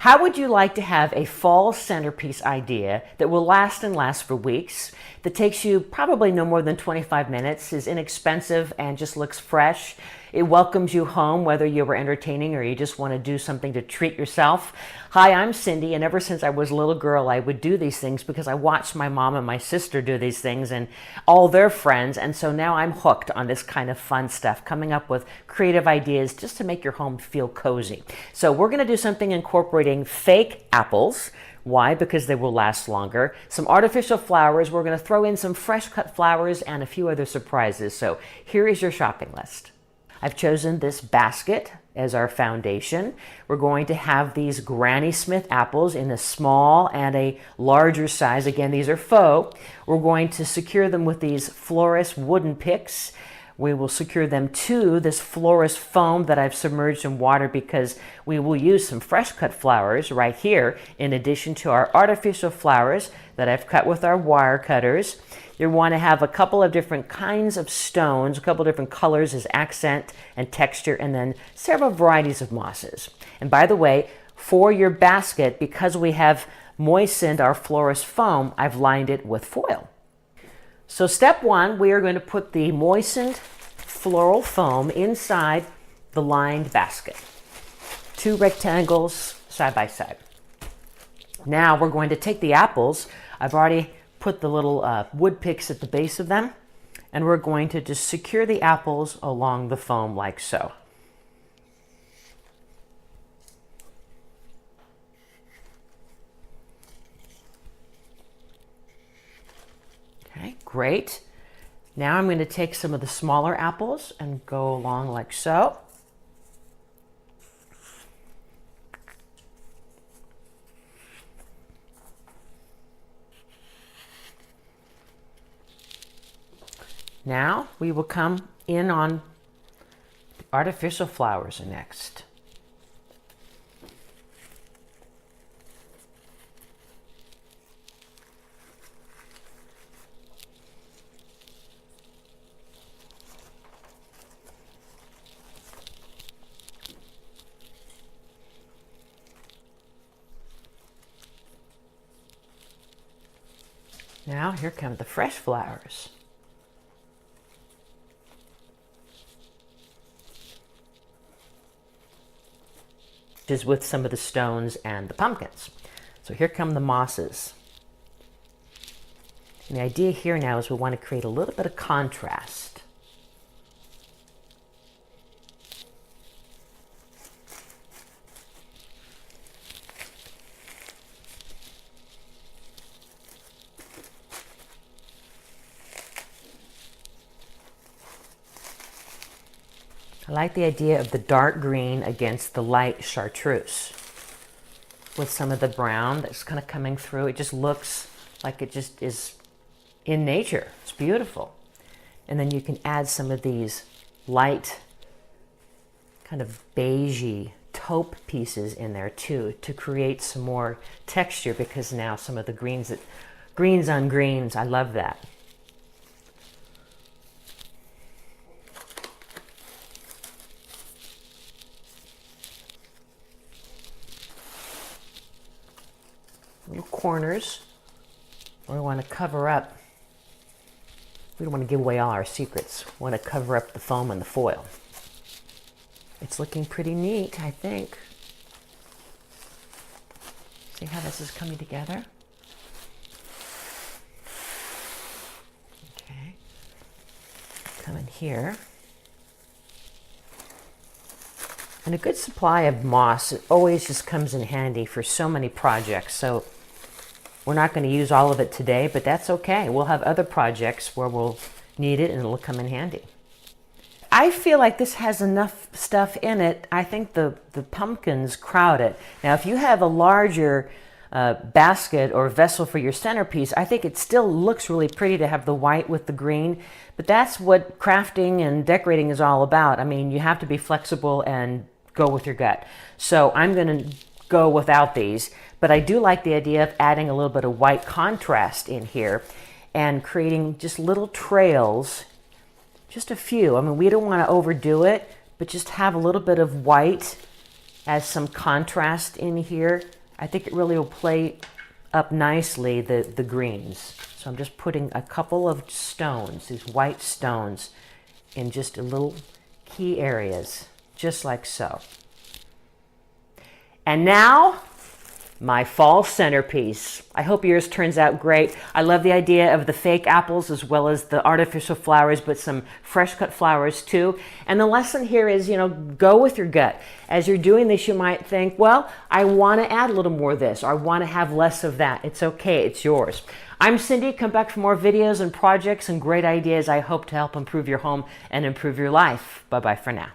How would you like to have a fall centerpiece idea that will last and last for weeks, that takes you probably no more than 25 minutes, is inexpensive and just looks fresh? It welcomes you home whether you were entertaining or you just want to do something to treat yourself. Hi, I'm Cindy, and ever since I was a little girl, I would do these things because I watched my mom and my sister do these things and all their friends, and so now I'm hooked on this kind of fun stuff, coming up with creative ideas just to make your home feel cozy. So we're going to do something incorporating fake apples. Why? Because they will last longer. Some artificial flowers. We're going to throw in some fresh cut flowers and a few other surprises. So here is your shopping list. I've chosen this basket as our foundation. We're going to have these Granny Smith apples in a small and a larger size. Again, these are faux. We're going to secure them with these florist wooden picks. We will secure them to this florist foam that I've submerged in water because we will use some fresh cut flowers right here in addition to our artificial flowers that I've cut with our wire cutters. You want to have a couple of different kinds of stones, a couple of different colors as accent and texture, and then several varieties of mosses. And by the way, for your basket, because we have moistened our florist foam, I've lined it with foil. So step one, we are going to put the moistened floral foam inside the lined basket. 2 rectangles side by side. Now we're going to take the apples. I've already put the little wood picks at the base of them, and we're going to just secure the apples along the foam like so. Okay, great. Now I'm going to take some of the smaller apples and go along like so. Now we will come in on the artificial flowers next. Now here come the fresh flowers. Is with some of the stones and the pumpkins. So here come the mosses. And the idea here now is we want to create a little bit of contrast. I like the idea of the dark green against the light chartreuse with some of the brown that's kind of coming through. It just looks like it just is in nature. It's beautiful. And then you can add some of these light kind of beigey taupe pieces in there too to create some more texture, because now some of the greens on greens, I love that. Little corners where we want to cover up. We don't want to give away all our secrets. We want to cover up the foam and the foil. It's looking pretty neat, I think. See how this is coming together? Okay. Come in here. And a good supply of moss always just comes in handy for so many projects. So we're not going to use all of it today, but that's okay. We'll have other projects where we'll need it and it'll come in handy. I feel like this has enough stuff in it. I think the pumpkins crowd it. Now, if you have a larger basket or vessel for your centerpiece, I think it still looks really pretty to have the white with the green, but that's what crafting and decorating is all about. I mean, you have to be flexible and go with your gut. So I'm going to go without these, but I do like the idea of adding a little bit of white contrast in here and creating just little trails, just a few. I mean, we don't want to overdo it, but just have a little bit of white as some contrast in here. I think it really will play up nicely the greens. So I'm just putting a couple of stones, these white stones, in just a little key areas, just like so. And now, my fall centerpiece. I hope yours turns out great. I love the idea of the fake apples as well as the artificial flowers, but some fresh cut flowers too. And the lesson here is, go with your gut. As you're doing this, you might think, well, I want to add a little more of this, or I want to have less of that. It's okay, it's yours. I'm Cindy. Come back for more videos and projects and great ideas I hope to help improve your home and improve your life. Bye-bye for now.